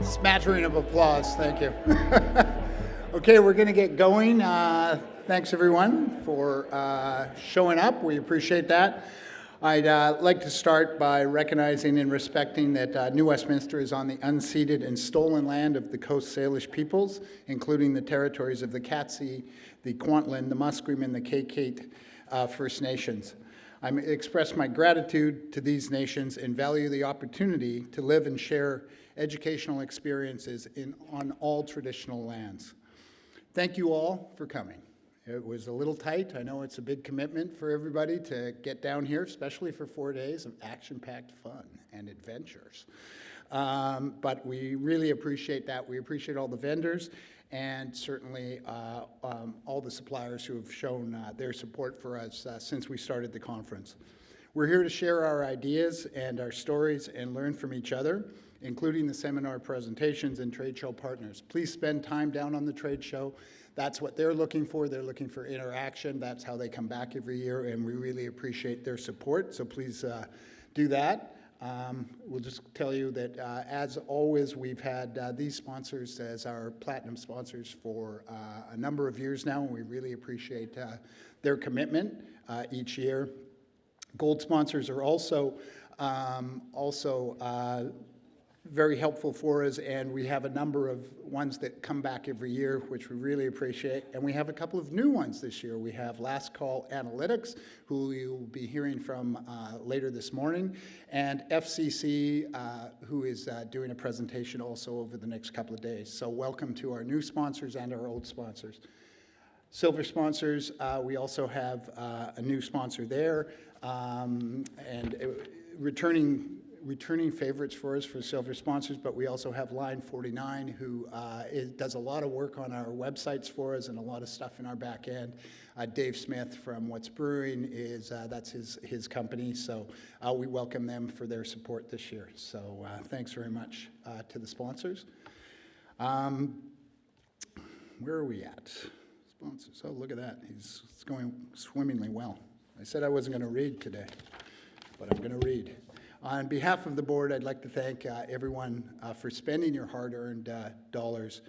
Smattering of applause, thank you. Okay, we're going to get going. Thanks everyone for showing up. We appreciate that. I'd like to start by recognizing and respecting that New Westminster is on the unceded and stolen land of the Coast Salish peoples, including the territories of the Katzie, the Kwantlen, the Musqueam, and the Kaikate First Nations. I express my gratitude to these nations and value the opportunity to live and share educational experiences on all traditional lands. Thank you all for coming. It was a little tight. I know it's a big commitment for everybody to get down here, especially for 4 days of action-packed fun and adventures. But we really appreciate that. We appreciate all the vendors and certainly all the suppliers who have shown their support for us since we started the conference. We're here to share our ideas and our stories and learn from each other, including the seminar presentations and trade show partners. Please spend time down on the trade show. That's what they're looking for. They're looking for interaction. That's how they come back every year, and we really appreciate their support, so please do that. We'll just tell you that, as always, we've had these sponsors as our platinum sponsors for a number of years now, and we really appreciate their commitment each year. Gold sponsors are also very helpful for us, and we have a number of ones that come back every year, which we really appreciate. And we have a couple of new ones this year. We have Last Call Analytics, who you'll be hearing from later this morning, and FCC, who is doing a presentation also over the next couple of days. So welcome to our new sponsors and our old sponsors. Silver sponsors, we also have a new sponsor there, and returning favorites for us for silver sponsors, but we also have Line 49, who does a lot of work on our websites for us and a lot of stuff in our back end. Dave Smith from What's Brewing that's his company, so we welcome them for their support this year. So thanks very much to the sponsors. Where are we at? Sponsors, oh, look at that. It's going swimmingly well. I said I wasn't going to read today, but I'm going to read. On behalf of the board, I'd like to thank everyone for spending your hard-earned dollars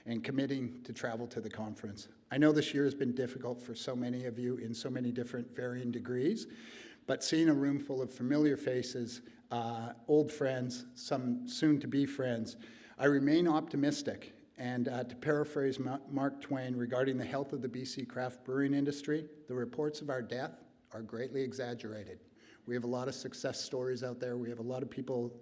and committing to travel to the conference. I know this year has been difficult for so many of you in so many different varying degrees, but seeing a room full of familiar faces, old friends, some soon-to-be friends, I remain optimistic. And to paraphrase Mark Twain regarding the health of the BC craft brewing industry, the reports of our death are greatly exaggerated. We have a lot of success stories out there. We have a lot of people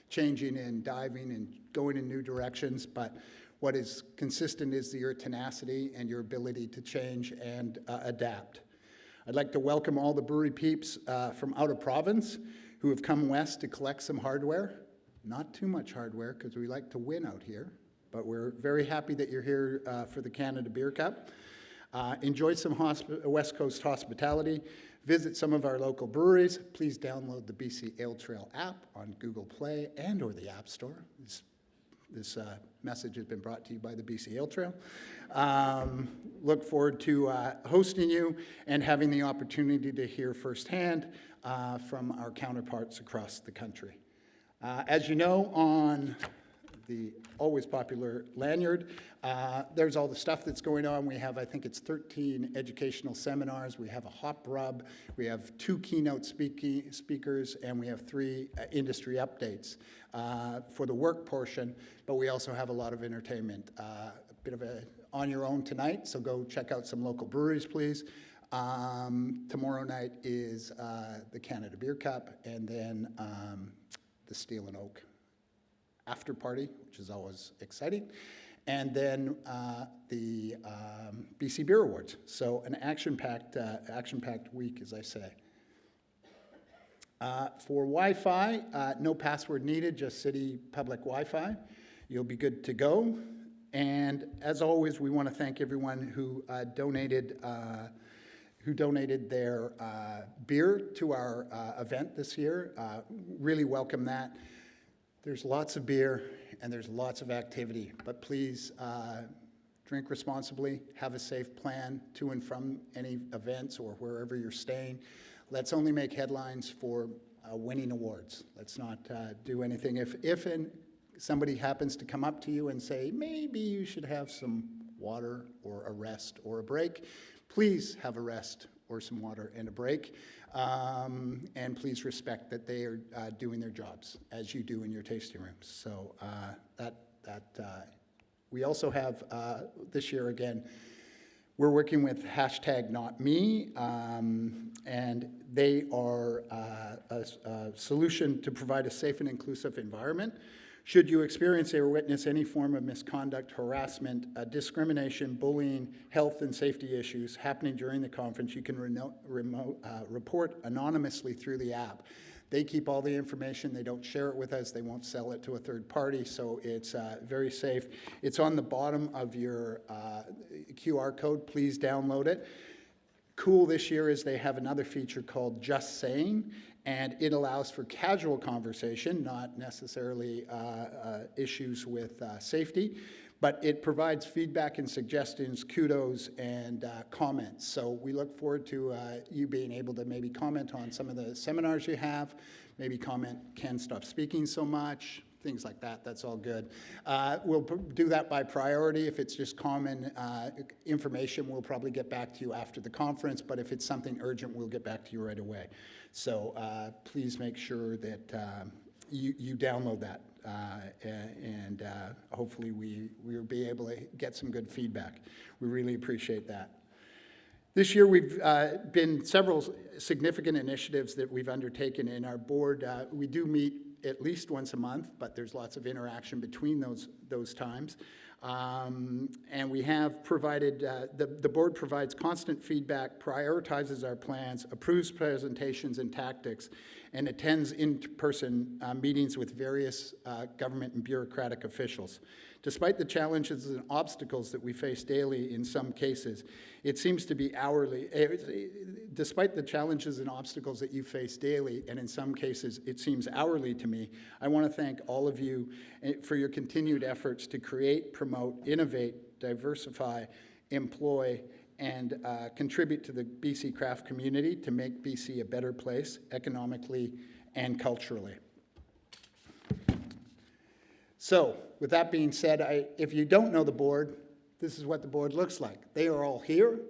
changing and diving and going in new directions, but what is consistent is your tenacity and your ability to change and adapt. I'd like to welcome all the brewery peeps from out of province who have come west to collect some hardware. Not too much hardware, because we like to win out here, but we're very happy that you're here for the Canada Beer Cup. Enjoy some West Coast hospitality. Visit some of our local breweries. Please download the BC Ale Trail app on Google Play and or the App Store. This message has been brought to you by the BC Ale Trail. Look forward to hosting you and having the opportunity to hear firsthand from our counterparts across the country. As you know, on the always popular lanyard, there's all the stuff that's going on. We have, I think it's 13 educational seminars. We have a hop rub. We have 2 keynote speakers, and we have 3 industry updates for the work portion, but we also have a lot of entertainment. A bit of a on your own tonight, so go check out some local breweries, please. Tomorrow night is the Canada Beer Cup, and then the Steel and Oak after party, which is always exciting, and then the BC Beer Awards. So an action-packed week, as I say. For Wi-Fi, no password needed, just city public Wi-Fi. You'll be good to go. And as always, we want to thank everyone who donated their beer to our event this year. Really welcome that. There's lots of beer and there's lots of activity, but please drink responsibly, have a safe plan to and from any events or wherever you're staying. Let's only make headlines for winning awards. Let's not do anything. If and somebody happens to come up to you and say, maybe you should have some water or a rest or a break, please have a rest or some water and a break. And please respect that they are doing their jobs as you do in your tasting rooms. So we also have this year again, we're working with #NotMe, and they are a solution to provide a safe and inclusive environment. Should you experience or witness any form of misconduct, harassment, discrimination, bullying, health and safety issues happening during the conference, you can report anonymously through the app. They keep all the information. They don't share it with us. They won't sell it to a third party, so it's very safe. It's on the bottom of your QR code. Please download it. Cool this year is they have another feature called Just Saying, and it allows for casual conversation, not necessarily issues with safety, but it provides feedback and suggestions, kudos, and comments. So we look forward to you being able to maybe comment on some of the seminars you have, maybe comment, Ken, stop speaking so much, things like that. That's all good. We'll do that by priority. If it's just common information, we'll probably get back to you after the conference, but if it's something urgent, we'll get back to you right away. So please make sure that you download that, and hopefully we'll be able to get some good feedback. We really appreciate that. This year we've been several significant initiatives that we've undertaken in our board. We do meet at least once a month, but there's lots of interaction between those times. And we have provided, the board provides constant feedback, prioritizes our plans, approves presentations and tactics, and attends in-person meetings with various government and bureaucratic officials. Despite the challenges and obstacles that we face daily in some cases, it seems to be hourly. Despite the challenges and obstacles that you face daily, and in some cases it seems hourly to me, I want to thank all of you for your continued efforts to create, promote, innovate, diversify, employ, and contribute to the BC craft community to make BC a better place economically and culturally. So, with that being said, if you don't know the board, this is what the board looks like. They are all here.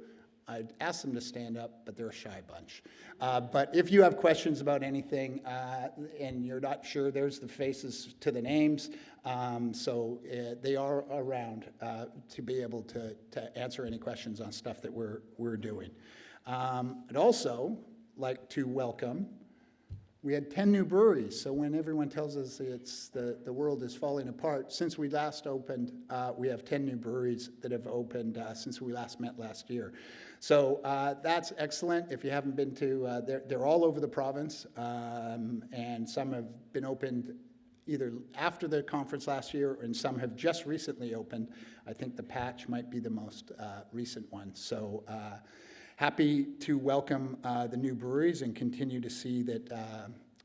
I'd ask them to stand up, but they're a shy bunch. But if you have questions about anything and you're not sure, there's the faces to the names. So they are around to be able to answer any questions on stuff that we're doing. I'd also like to welcome, we had 10 new breweries, so when everyone tells us it's the world is falling apart, since we last opened, we have 10 new breweries that have opened since we last met last year. So that's excellent. If you haven't been to, they're all over the province, and some have been opened either after the conference last year, and some have just recently opened. I think the Patch might be the most recent one. So happy to welcome the new breweries and continue to see that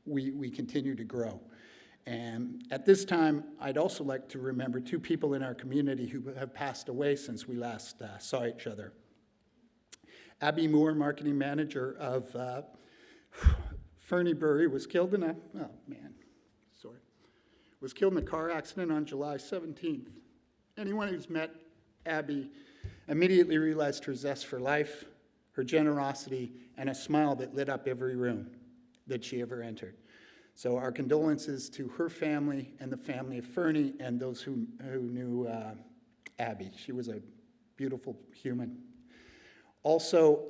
we continue to grow. And at this time, I'd also like to remember two people in our community who have passed away since we last saw each other. Abby Moore, marketing manager of Fernie Brewery, was killed in a car accident on July 17th. Anyone who's met Abby immediately realized her zest for life, her generosity, and a smile that lit up every room that she ever entered. So our condolences to her family and the family of Fernie and those who knew Abby. She was a beautiful human. Also,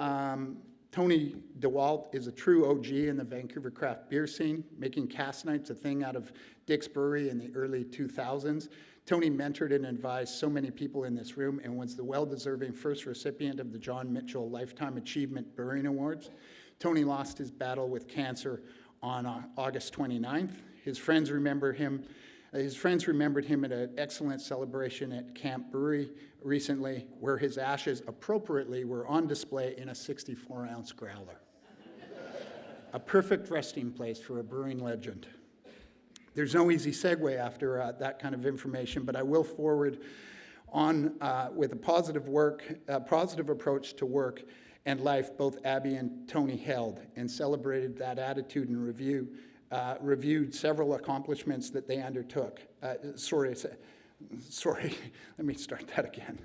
Tony DeWalt is a true OG in the Vancouver craft beer scene, making cast nights a thing out of Dick's Brewery in the early 2000s. Tony mentored and advised so many people in this room and was the well-deserving first recipient of the John Mitchell Lifetime Achievement Brewing Awards. Tony lost his battle with cancer on August 29th. His friends remembered him at an excellent celebration at Camp Brewery recently, where his ashes appropriately were on display in a 64-ounce growler. A perfect resting place for a brewing legend. There's no easy segue after that kind of information, but I will forward on with a positive approach to work and life both Abby and Tony held, and celebrated that attitude and review reviewed several accomplishments that they undertook. Sorry, let me start that again.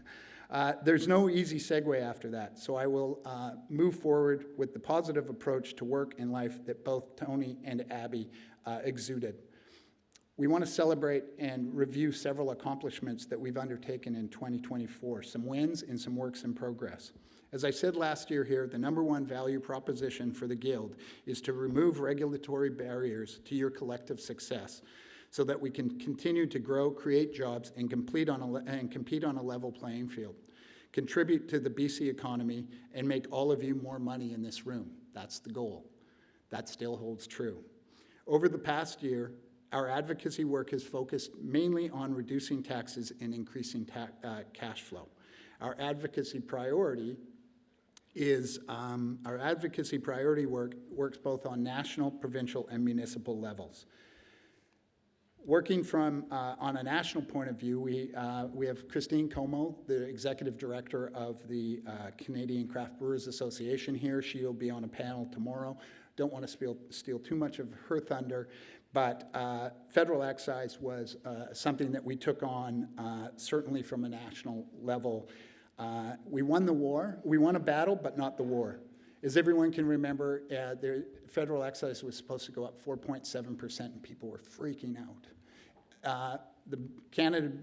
There's no easy segue after that, so I will move forward with the positive approach to work and life that both Tony and Abby exuded. We want to celebrate and review several accomplishments that we've undertaken in 2024, some wins and some works in progress. As I said last year here, the #1 value proposition for the Guild is to remove regulatory barriers to your collective success so that we can continue to grow, create jobs, and compete on a level playing field, contribute to the BC economy, and make all of you more money in this room. That's the goal. That still holds true. Over the past year, our advocacy work has focused mainly on reducing taxes and increasing cash flow. Our advocacy priority works both on national, provincial, and municipal levels. Working on a national point of view, we have Christine Como, the Executive Director of the Canadian Craft Brewers Association here. She'll be on a panel tomorrow. Don't want to steal too much of her thunder, but federal excise was something that we took on certainly from a national level. We won the war. We won a battle, but not the war. As everyone can remember, the federal excise was supposed to go up 4.7%, and people were freaking out.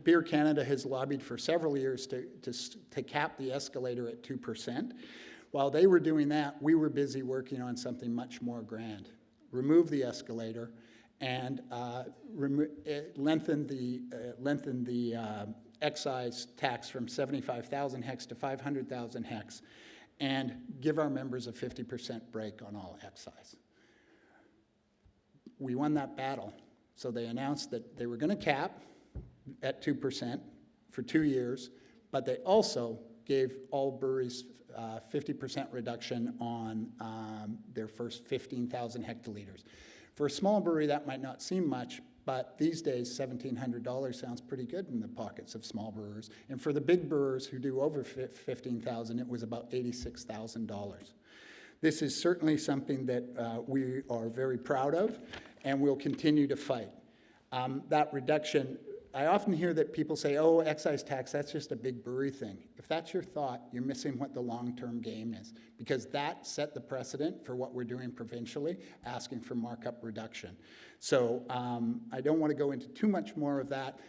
Beer Canada has lobbied for several years to cap the escalator at 2%. While they were doing that, we were busy working on something much more grand. Remove the escalator and lengthen the excise tax from 75,000 hex to 500,000 hex, and give our members a 50% break on all excise. We won that battle. So they announced that they were going to cap at 2% for 2 years, but they also gave all breweries 50% reduction on their first 15,000 hectoliters. For a small brewery, that might not seem much, but these days, $1,700 sounds pretty good in the pockets of small brewers. And for the big brewers who do over 15,000, it was about $86,000. This is certainly something that we are very proud of, and we'll continue to fight. That reduction, I often hear that people say, oh, excise tax, that's just a big brewery thing. If that's your thought, you're missing what the long-term game is, because that set the precedent for what we're doing provincially, asking for markup reduction. So I don't want to go into too much more of that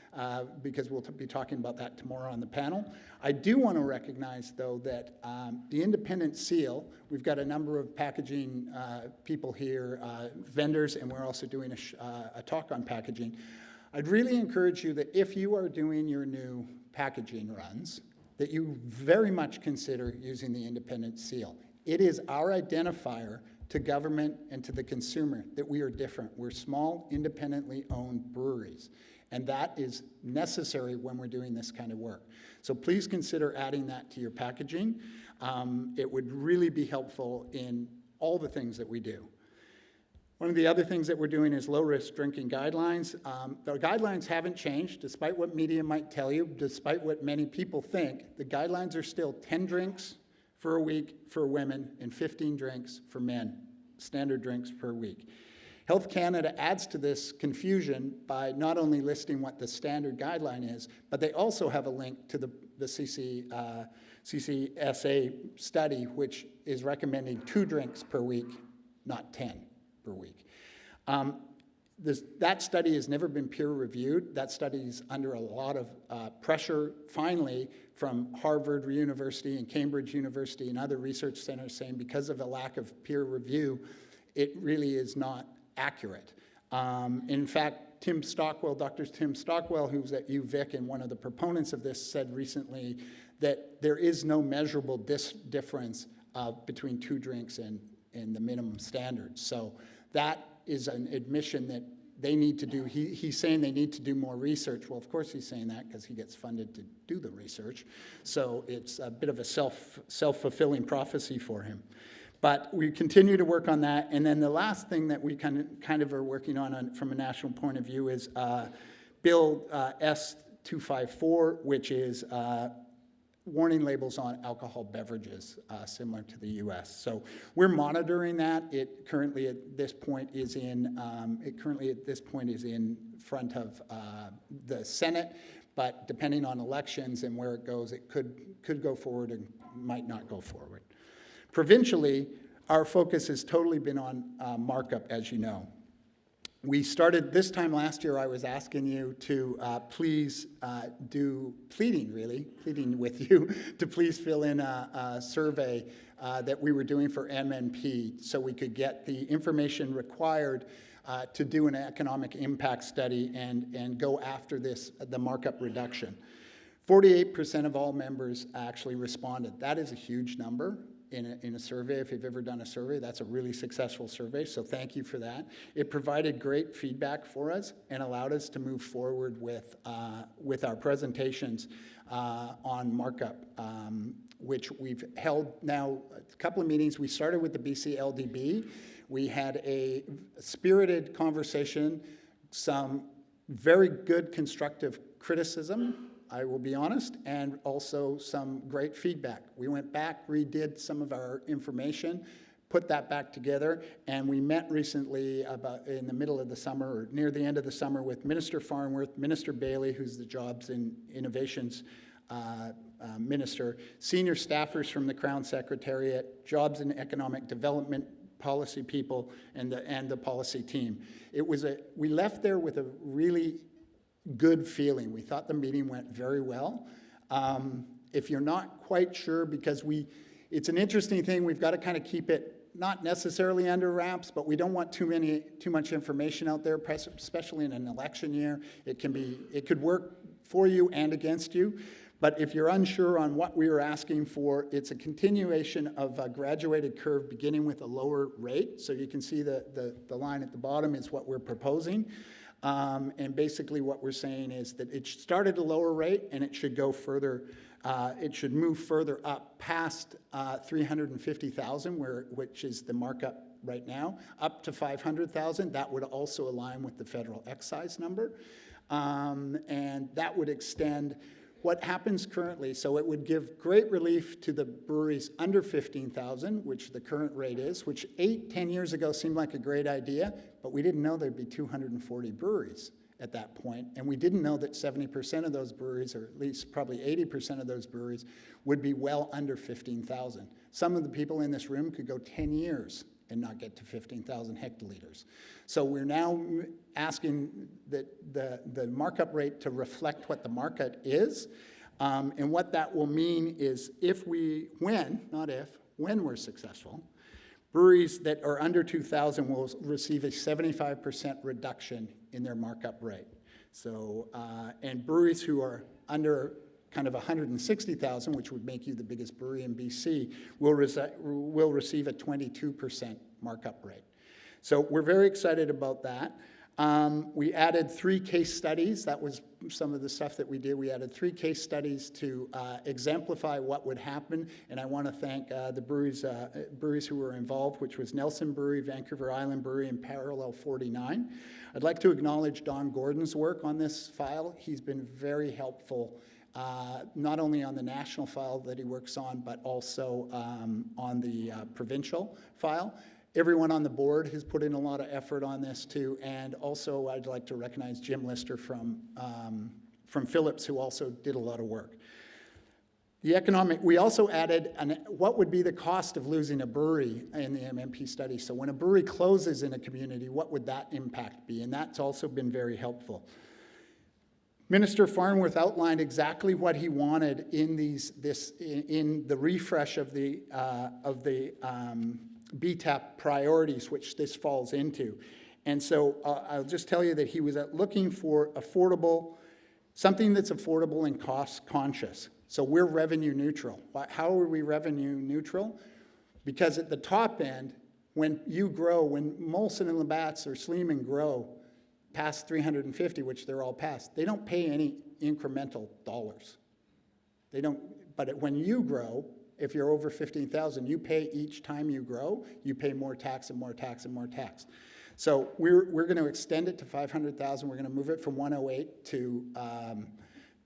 because we'll be talking about that tomorrow on the panel. I do want to recognize, though, that the independent seal, we've got a number of packaging people here, vendors, and we're also doing a talk on packaging. I'd really encourage you that if you are doing your new packaging runs, that you very much consider using the independent seal. It is our identifier to government and to the consumer that we are different. We're small, independently owned breweries, and that is necessary when we're doing this kind of work. So please consider adding that to your packaging. It would really be helpful in all the things that we do. One of the other things that we're doing is low-risk drinking guidelines. The guidelines haven't changed, despite what media might tell you, despite what many people think. The guidelines are still 10 drinks for a week for women and 15 drinks for men, standard drinks per week. Health Canada adds to this confusion by not only listing what the standard guideline is, but they also have a link to the CCSA study, which is recommending 2 drinks per week, not 10 per week. That study has never been peer-reviewed. That study is under a lot of pressure, finally, from Harvard University and Cambridge University and other research centers saying because of a lack of peer review, it really is not accurate. In fact, Dr. Tim Stockwell, who's at UVic and one of the proponents of this, said recently that there is no measurable difference between 2 drinks and the minimum standards. So that is an admission that they need to do. He's saying they need to do more research. Well, of course he's saying that because he gets funded to do the research. So it's a bit of a self-fulfilling prophecy for him. But we continue to work on that. And then the last thing that we kind of are working on from a national point of view is Bill S254, which is warning labels on alcohol beverages, similar to the U.S. So we're monitoring that. It currently at this point is in front of the Senate, but depending on elections and where it goes, it could go forward and might not go forward. Provincially, our focus has totally been on markup, as you know. We started this time last year, I was asking you to please pleading with you to please fill in a survey that we were doing for MNP so we could get the information required to do an economic impact study and go after the markup reduction. 48% of all members actually responded. That is a huge number in a survey. If you've ever done a survey, that's a really successful survey, so thank you for that. It provided great feedback for us and allowed us to move forward with our presentations on markup, which we've held now a couple of meetings. We started with the BC LDB. We had a spirited conversation, some very good constructive criticism, I will be honest, and also some great feedback. We went back, redid some of our information, put that back together, and we met recently about in the middle of the summer or near the end of the summer with Minister Farnworth, Minister Bailey, who's the Jobs and Innovations Minister, senior staffers from the Crown Secretariat, Jobs and Economic Development policy people, and the policy team. We left there with a really good feeling. We thought the meeting went very well. If you're not quite sure, because it's an interesting thing, we've got to kind of keep it not necessarily under wraps, but we don't want too much information out there, especially in an election year. It could work for you and against you. But if you're unsure on what we were asking for, it's a continuation of a graduated curve beginning with a lower rate. So you can see the line at the bottom is what we're proposing. And basically what we're saying is that it started at a lower rate and it should go further, it should move further up past 350,000, which is the markup right now, up to 500,000. That would also align with the federal excise number. And that would extend what happens currently. So it would give great relief to the breweries under 15,000, which the current rate is, which 10 years ago seemed like a great idea, but we didn't know there'd be 240 breweries at that point. And we didn't know that 70% of those breweries, or at least probably 80% of those breweries, would be well under 15,000. Some of the people in this room could go 10 years and not get to 15,000 hectoliters. So we're now asking that the markup rate to reflect what the market is. And what that will mean is when we're successful, breweries that are under 2,000 will receive a 75% reduction in their markup rate. So, and breweries who are under kind of 160,000, which would make you the biggest brewery in BC, will receive a 22% markup rate. So we're very excited about that. We added 3 case studies. That was some of the stuff that we did. We added 3 case studies to exemplify what would happen, and I want to thank the breweries who were involved, which was Nelson Brewery, Vancouver Island Brewery, and Parallel 49. I'd like to acknowledge Don Gordon's work on this file. He's been very helpful, not only on the national file that he works on, but also on the provincial file. Everyone on the board has put in a lot of effort on this too, and also I'd like to recognize Jim Lister from Phillips, who also did a lot of work. We also added what would be the cost of losing a brewery in the MMP study. So when a brewery closes in a community, what would that impact be? And that's also been very helpful. Minister Farnworth outlined exactly what he wanted in the refresh of the BTAP priorities, which this falls into. And so I'll just tell you that he was looking for something that's affordable and cost conscious. So we're revenue neutral. How are we revenue neutral? Because at the top end, when Molson and Labatt's or Sleeman grow past 350, which they're all past, they don't pay any incremental dollars. They don't, but when you grow, if you're over 15,000, you pay each time you grow, you pay more tax and more tax and more tax. So we're going to extend it to 500,000. We're going to move it from 108 to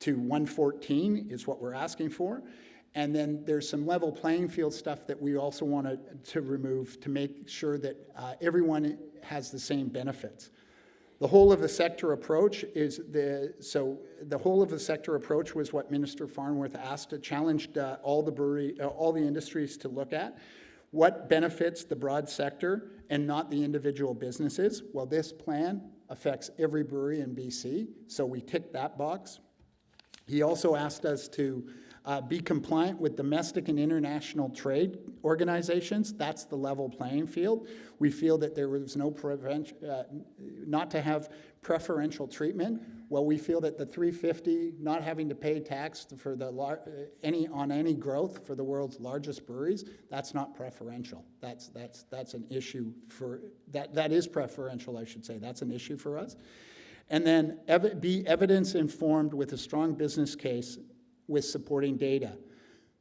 to 114 is what we're asking for. And then there's some level playing field stuff that we also want to remove to make sure that everyone has the same benefits. The whole of the sector approach is the whole of the sector approach was what Minister Farnworth asked, challenged all the industries to look at. What benefits the broad sector and not the individual businesses? Well, this plan affects every brewery in BC, so we ticked that box. He also asked us to be compliant with domestic and international trade organizations. That's the level playing field. We feel that there was no not to have preferential treatment. Well, we feel that the 350 not having to pay tax for on any growth for the world's largest breweries, that's not preferential. That's an issue for that is preferential, I should say. That's an issue for us. And then be evidence informed with a strong business case with supporting data.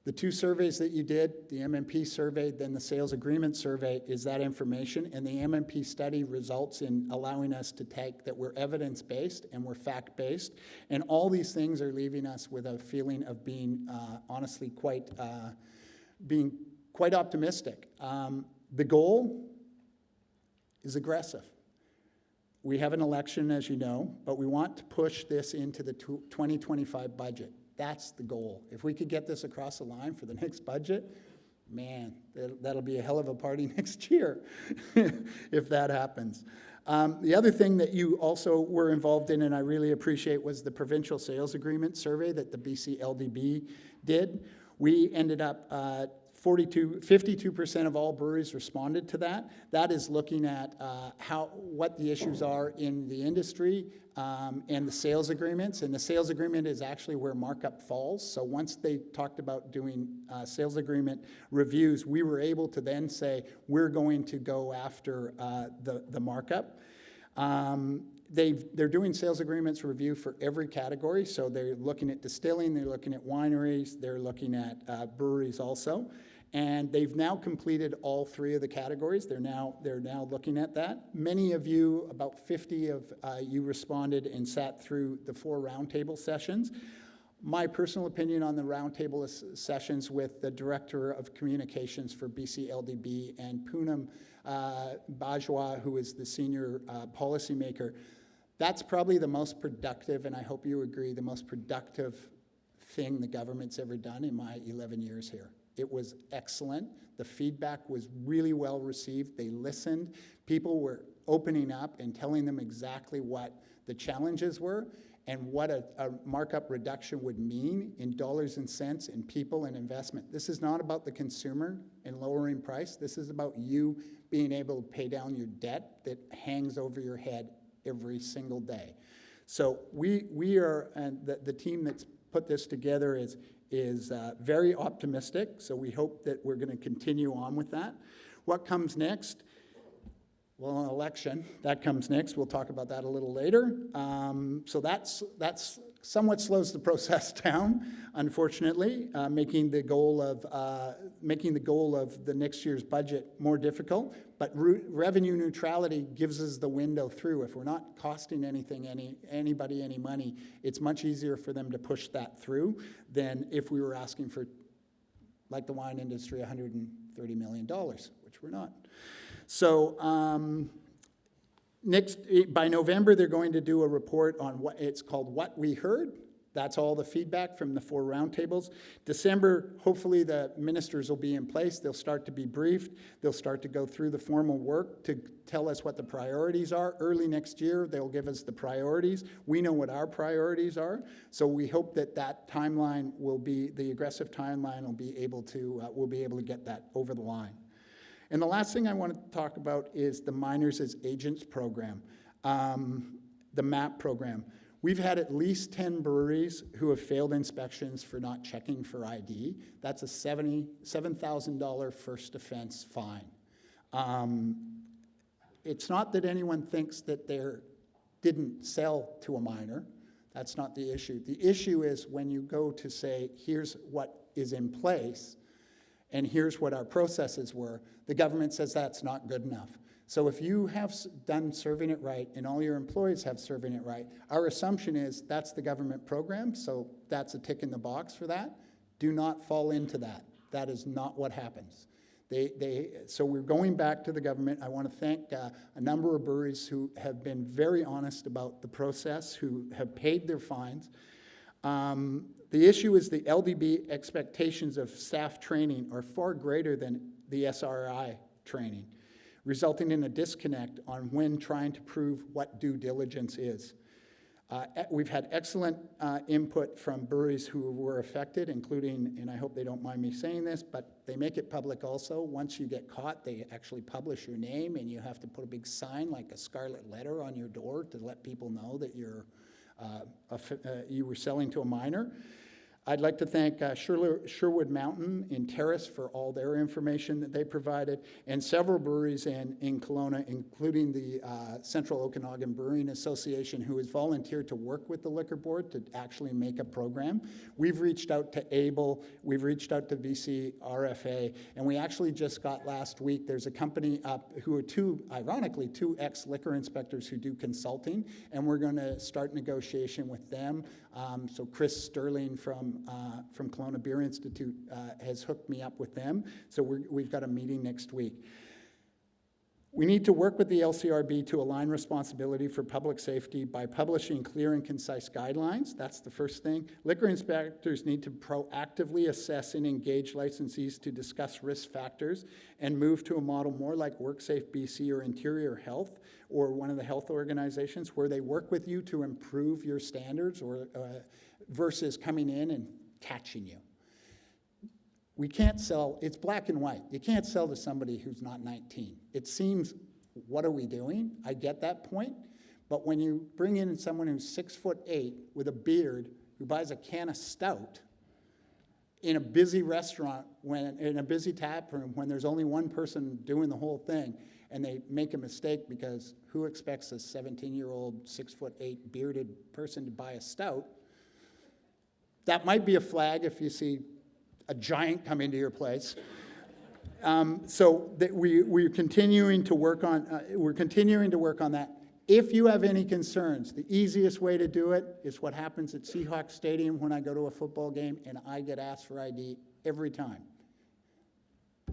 The two surveys that you did, the MMP survey, then the sales agreement survey, is that information, and the MMP study results in allowing us to take that we're evidence-based and we're fact-based, and all these things are leaving us with a feeling of being honestly quite optimistic. The goal is aggressive. We have an election, as you know, but we want to push this into the 2025 budget. That's the goal. If we could get this across the line for the next budget, man, that'll be a hell of a party next year if that happens. The other thing that you also were involved in, and I really appreciate, was the provincial sales agreement survey that the BC LDB did. We ended up 52% of all breweries responded to that. That is looking at what the issues are in the industry and the sales agreements. And the sales agreement is actually where markup falls. So once they talked about doing sales agreement reviews, we were able to then say, we're going to go after the markup. They're doing sales agreements review for every category. So they're looking at distilling, they're looking at wineries, they're looking at breweries also. And they've now completed all three of the categories. They're now looking at that. Many of you, about 50 of you responded and sat through the 4 roundtable sessions. My personal opinion on the roundtable sessions with the Director of Communications for BC LDB and Poonam Bajwa, who is the Senior Policymaker, that's probably the most productive, and I hope you agree, the most productive thing the government's ever done in my 11 years here. It was excellent. The feedback was really well received. They listened. People were opening up and telling them exactly what the challenges were and what a markup reduction would mean in dollars and cents in people and investment. This is not about the consumer and lowering price. This is about you being able to pay down your debt that hangs over your head every single day. So we are, and the team that's put this together is very optimistic, so we hope that we're going to continue on with that. What comes next? Well, an election, that comes next. We'll talk about that a little later. So that's somewhat slows the process down, unfortunately, making the goal of the next year's budget more difficult. But revenue neutrality gives us the window through. If we're not costing anybody any money, it's much easier for them to push that through than if we were asking for, like the wine industry, $130 million, which we're not. So by November, they're going to do a report on what it's called What We Heard. That's all the feedback from the 4 roundtables. December, hopefully the ministers will be in place. They'll start to be briefed. They'll start to go through the formal work to tell us what the priorities are. Early next year, they'll give us the priorities. We know what our priorities are. So we hope that timeline will be, the aggressive timeline will be able to, we'll be able to get that over the line. And the last thing I want to talk about is the Miners as Agents program, the MAP program. We've had at least 10 breweries who have failed inspections for not checking for ID. That's a $7,000 first offense fine. It's not that anyone thinks that they didn't sell to a miner. That's not the issue. The issue is when you go to say, here's what is in place, and here's what our processes were, the government says that's not good enough. So if you have done serving it right and all your employees have serving it right, our assumption is that's the government program, so that's a tick in the box for that. Do not fall into that. That is not what happens. So we're going back to the government. I want to thank a number of breweries who have been very honest about the process, who have paid their fines. The issue is the LDB expectations of staff training are far greater than the SRI training, resulting in a disconnect on when trying to prove what due diligence is. We've had excellent input from breweries who were affected, including, and I hope they don't mind me saying this, but they make it public also. Once you get caught, they actually publish your name, and you have to put a big sign like a scarlet letter on your door to let people know that you were selling to a minor. I'd like to thank Sherwood Mountain in Terrace for all their information that they provided, and several breweries in Kelowna, including the Central Okanagan Brewing Association, who has volunteered to work with the Liquor Board to actually make a program. We've reached out to ABLE, we've reached out to BC RFA, and we actually just got last week, there's a company up who are ironically, two ex-liquor inspectors who do consulting, and we're going to start negotiation with them. So Chris Sterling from Kelowna Beer Institute has hooked me up with them. So we've got a meeting next week. We need to work with the LCRB to align responsibility for public safety by publishing clear and concise guidelines. That's the first thing. Liquor inspectors need to proactively assess and engage licensees to discuss risk factors and move to a model more like WorkSafe BC or Interior Health or one of the health organizations where they work with you to improve your standards or versus coming in and catching you. We can't sell, it's black and white. You can't sell to somebody who's not 19. It seems, what are we doing? I get that point. But when you bring in someone who's 6'8" with a beard who buys a can of stout in a busy restaurant, in a busy tap room, when there's only one person doing the whole thing, and they make a mistake because who expects a 17-year-old, 6'8" bearded person to buy a stout? That might be a flag if you see a giant come into your place. So that we're continuing to work on that. If you have any concerns, the easiest way to do it is what happens at Seahawks Stadium when I go to a football game and I get asked for ID every time.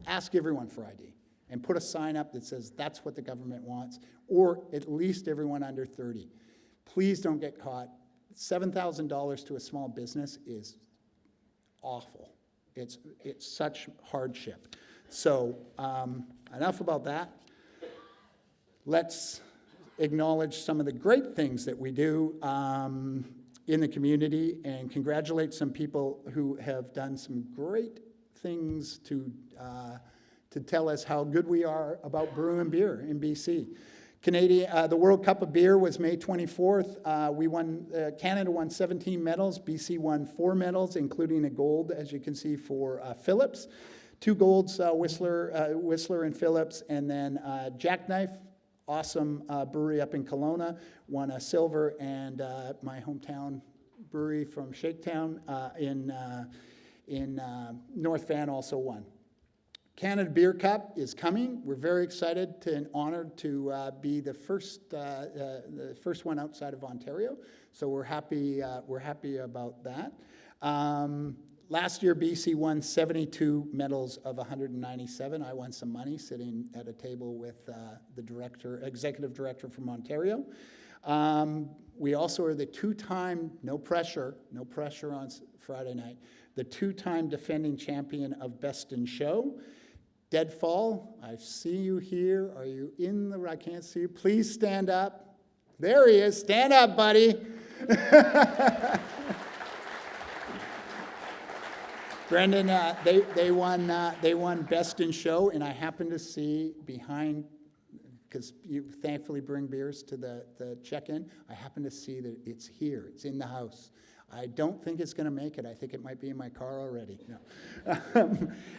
Ask everyone for ID and put a sign up that says that's what the government wants, or at least everyone under 30. Please don't get caught. $7,000 to a small business is awful. It's such hardship. So enough about that. Let's acknowledge some of the great things that we do in the community and congratulate some people who have done some great things to tell us how good we are about brewing beer in BC. The World Cup of Beer was May 24th. We won, Canada won 17 medals. BC won 4 medals, including a gold, as you can see, for Phillips. 2 golds, Whistler and Phillips, and then Jackknife, awesome brewery up in Kelowna, won a silver, and my hometown brewery from Shaketown in North Van also won. Canada Beer Cup is coming. We're very excited and honored to be the first one outside of Ontario. So we're happy about that. Last year, BC won 72 medals of 197. I won some money sitting at a table with the executive director from Ontario. We also are the 2-time, no pressure on Friday night, the 2-time defending champion of Best in Show. Deadfall, I see you here. Are you in the, I can't see you. Please stand up. There he is. Stand up, buddy. Brendan, they won Best in Show, and I happened to see behind, because you thankfully bring beers to the check-in, I happen to see that it's here. It's in the house. I don't think it's going to make it. I think it might be in my car already. No.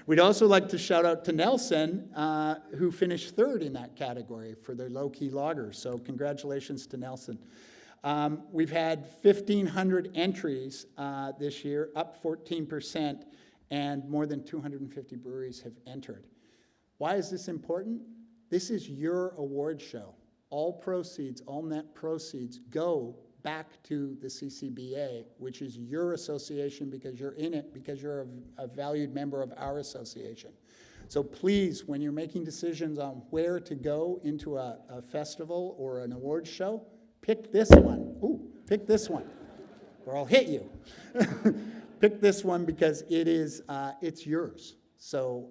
We'd also like to shout out to Nelson, who finished 3rd in that category for their low-key lagers. So congratulations to Nelson. We've had 1,500 entries this year, up 14%, and more than 250 breweries have entered. Why is this important? This is your award show. All proceeds, all net proceeds go back to the CCBA, which is your association because you're in it, because you're a valued member of our association. So please, when you're making decisions on where to go into a festival or an awards show, pick this one. Ooh, pick this one, or I'll hit you. Pick this one because it is, it's yours. So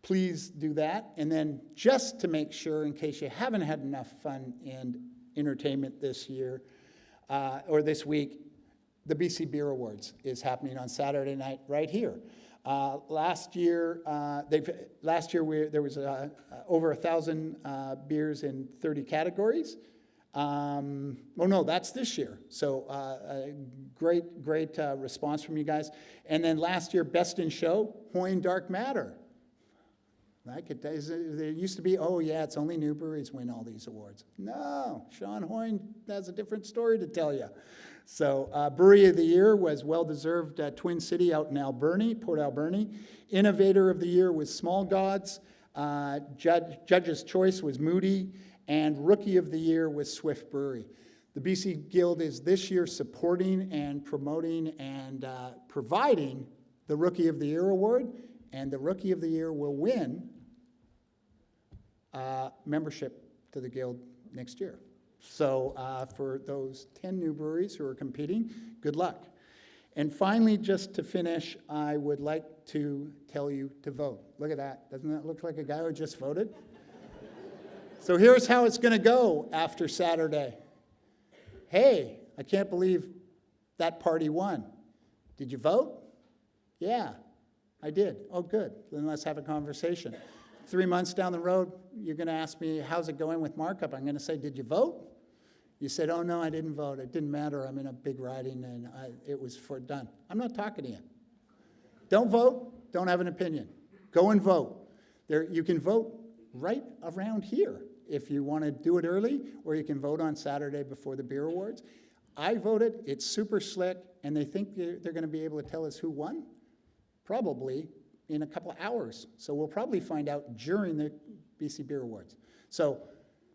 please do that. And then just to make sure, in case you haven't had enough fun and entertainment this year, or this week, the BC Beer Awards is happening on Saturday night right here. Last year, there was over 1,000 beers in 30 categories. Oh no, that's this year. So great response from you guys. And then last year, Best in Show, Hoyne Dark Matter. There used to be, oh yeah, it's only new breweries win all these awards. No, Sean Hoyne has a different story to tell you. So Brewery of the Year was well-deserved Twin City out in Alberni, Port Alberni. Innovator of the Year was Small Gods. Judge's Choice was Moody. And Rookie of the Year was Swift Brewery. The BC Guild is this year supporting and promoting and providing the Rookie of the Year award. And the Rookie of the Year will win membership to the Guild next year. So for those 10 new breweries who are competing, good luck. And finally, just to finish, I would like to tell you to vote. Look at that. Doesn't that look like a guy who just voted? So here's how it's going to go after Saturday. Hey, I can't believe that party won. Did you vote? Yeah, I did. Oh, good. Then let's have a conversation. 3 months down the road, you're going to ask me, how's it going with markup? I'm going to say, did you vote? You said, oh, no, I didn't vote. It didn't matter. I'm in a big riding, and it was done. I'm not talking to you. Don't vote. Don't have an opinion. Go and vote. You can vote right around here if you want to do it early, or you can vote on Saturday before the beer awards. I voted. It's super slick, and they think they're going to be able to tell us who won? Probably in a couple of hours. So we'll probably find out during the BC Beer Awards. So